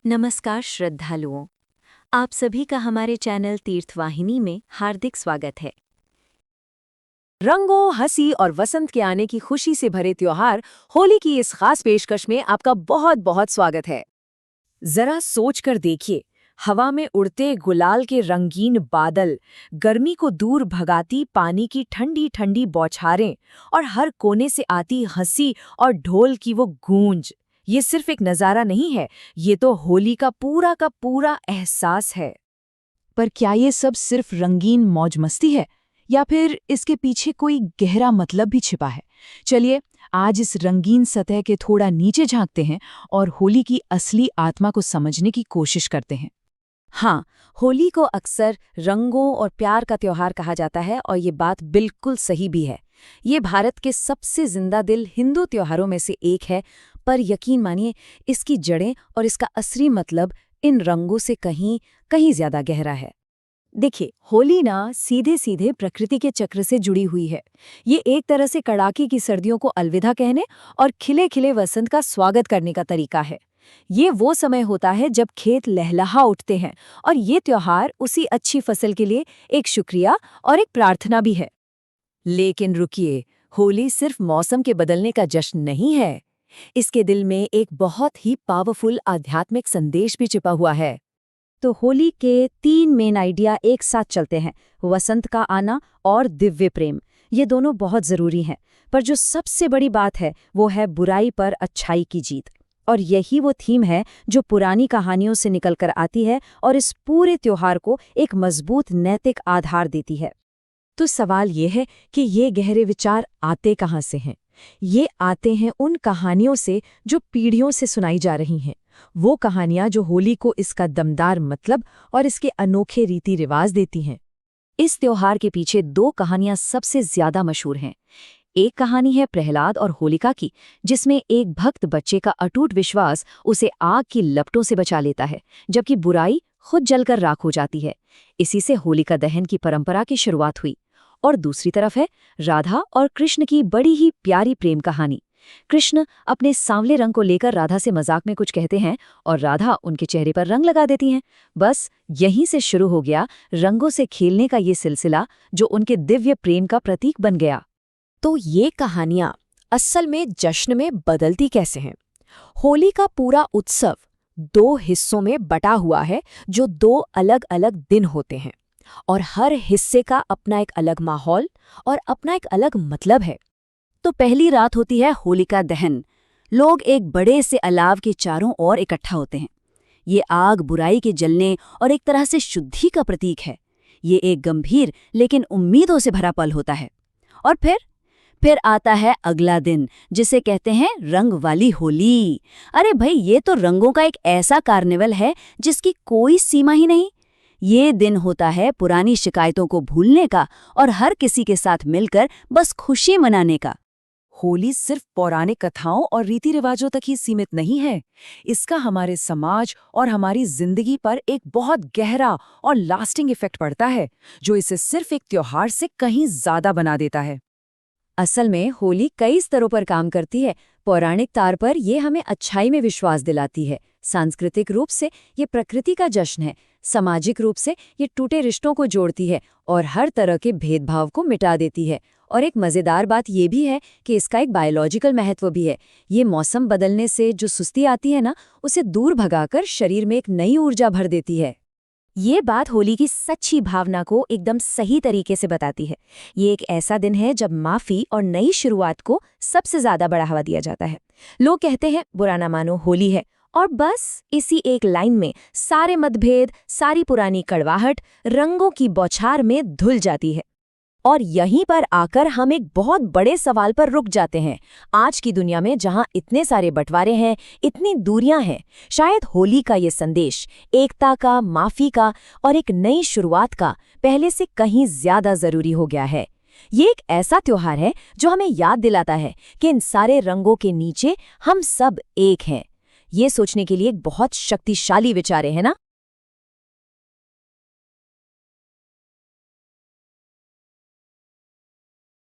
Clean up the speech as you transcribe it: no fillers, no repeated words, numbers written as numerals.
नमस्कार श्रद्धालुओं, आप सभी का हमारे चैनल तीर्थवाहिनी में हार्दिक स्वागत है। रंगों, हंसी और वसंत के आने की खुशी से भरे त्योहार होली की इस खास पेशकश में आपका बहुत बहुत स्वागत है। जरा सोचकर देखिए, हवा में उड़ते गुलाल के रंगीन बादल, गर्मी को दूर भगाती पानी की ठंडी ठंडी बौछारें और हर कोने से आती हंसी और ढोल की वो गूंज। ये सिर्फ एक नज़ारा नहीं है, ये तो होली का पूरा एहसास है। पर क्या ये सब सिर्फ रंगीन मौज मस्ती है या फिर इसके पीछे कोई गहरा मतलब भी छिपा है? चलिए आज इस रंगीन सतह के थोड़ा नीचे झांकते हैं और होली की असली आत्मा को समझने की कोशिश करते हैं। हाँ, होली को अक्सर रंगों और प्यार का त्योहार कहा जाता है और ये बात बिल्कुल सही भी है। ये भारत के सबसे जिंदा दिल हिंदू त्योहारों में से एक है, पर यकीन मानिए इसकी जड़ें और इसका असली मतलब इन रंगों से कहीं कहीं ज्यादा गहरा है। देखिए, होली ना सीधे सीधे प्रकृति के चक्र से जुड़ी हुई है। ये एक तरह से कड़ाके की सर्दियों को अलविदा कहने और खिले खिले वसंत का स्वागत करने का तरीका है। ये वो समय होता है जब खेत लहलहा उठते हैं और ये त्योहार उसी अच्छी फसल के लिए एक शुक्रिया और एक प्रार्थना भी है। लेकिन रुकिए, होली सिर्फ मौसम के बदलने का जश्न नहीं है। इसके दिल में एक बहुत ही पावरफुल आध्यात्मिक संदेश भी छिपा हुआ है। तो होली के 3 मेन आइडिया एक साथ चलते हैं, वसंत का आना और दिव्य प्रेम। ये दोनों बहुत जरूरी हैं, पर जो सबसे बड़ी बात है वो है बुराई पर अच्छाई की जीत। और यही वो थीम है जो पुरानी कहानियों से निकलकर आती है और इस पूरे त्योहार को एक मजबूत नैतिक आधार देती है। तो सवाल ये है कि ये गहरे विचार आते कहाँ से हैं? ये आते हैं उन कहानियों से जो पीढ़ियों से सुनाई जा रही हैं। वो कहानियां जो होली को इसका दमदार मतलब और इसके अनोखे रीति रिवाज देती हैं। इस त्योहार के पीछे 2 कहानियां सबसे ज्यादा मशहूर हैं। एक कहानी है प्रहलाद और होलिका की, जिसमें एक भक्त बच्चे का अटूट विश्वास उसे आग की लपटों से बचा लेता है, जबकि बुराई खुद जलकर राख हो जाती है। इसी से होलिका दहन की परंपरा की शुरुआत हुई। और दूसरी तरफ है राधा और कृष्ण की बड़ी ही प्यारी प्रेम कहानी। कृष्ण अपने सांवले रंग को लेकर राधा से मजाक में कुछ कहते हैं और राधा उनके चेहरे पर रंग लगा देती हैं। बस यहीं से शुरू हो गया रंगों से खेलने का ये सिलसिला, जो उनके दिव्य प्रेम का प्रतीक बन गया। तो ये कहानियां असल में जश्न में बदलती कैसे हैं? होली का पूरा उत्सव 2 हिस्सों में बटा हुआ है, जो 2 अलग अलग दिन होते हैं और हर हिस्से का अपना एक अलग माहौल और अपना एक अलग मतलब है। तो पहली रात होती है होलिका दहन। लोग एक बड़े से अलाव के चारों ओर इकट्ठा होते हैं। ये आग बुराई के जलने और एक तरह से शुद्धि का प्रतीक है। ये एक गंभीर लेकिन उम्मीदों से भरा पल होता है। और फिर आता है अगला दिन, जिसे कहते हैं रंग वाली होली। अरे भाई, ये तो रंगों का एक ऐसा कार्निवल है जिसकी कोई सीमा ही नहीं। ये दिन होता है पुरानी शिकायतों को भूलने का और हर किसी के साथ मिलकर बस खुशी मनाने का। होली सिर्फ पौराणिक कथाओं और रीति रिवाजों तक ही सीमित नहीं है। इसका हमारे समाज और हमारी जिंदगी पर एक बहुत गहरा और लास्टिंग इफेक्ट पड़ता है, जो इसे सिर्फ एक त्योहार से कहीं ज्यादा बना देता है। असल में होली कई स्तरों पर काम करती है। पौराणिक तार पर यह हमें अच्छाई में विश्वास दिलाती है। सांस्कृतिक रूप से ये प्रकृति का जश्न है। सामाजिक रूप से ये टूटे रिश्तों को जोड़ती है और हर तरह के भेदभाव को मिटा देती है। और एक मज़ेदार बात ये भी है कि इसका एक बायोलॉजिकल महत्व भी है। ये मौसम बदलने से जो सुस्ती आती है ना, उसे दूर भगाकर शरीर में एक नई ऊर्जा भर देती है। ये बात होली की सच्ची भावना को एकदम सही तरीके से बताती है। ये एक ऐसा दिन है जब माफ़ी और नई शुरुआत को सबसे ज़्यादा बढ़ावा दिया जाता है। लोग कहते हैं बुरा ना मानो, होली है, और बस इसी एक लाइन में सारे मतभेद, सारी पुरानी कड़वाहट रंगों की बौछार में धुल जाती है। और यहीं पर आकर हम एक बहुत बड़े सवाल पर रुक जाते हैं। आज की दुनिया में जहां इतने सारे बंटवारे हैं, इतनी दूरियां हैं, शायद होली का ये संदेश एकता का, माफी का और एक नई शुरुआत का पहले से कहीं ज्यादा जरूरी हो गया है। ये एक ऐसा त्योहार है जो हमें याद दिलाता है कि इन सारे रंगों के नीचे हम सब एक हैं। ये सोचने के लिए एक बहुत शक्तिशाली विचार है ना?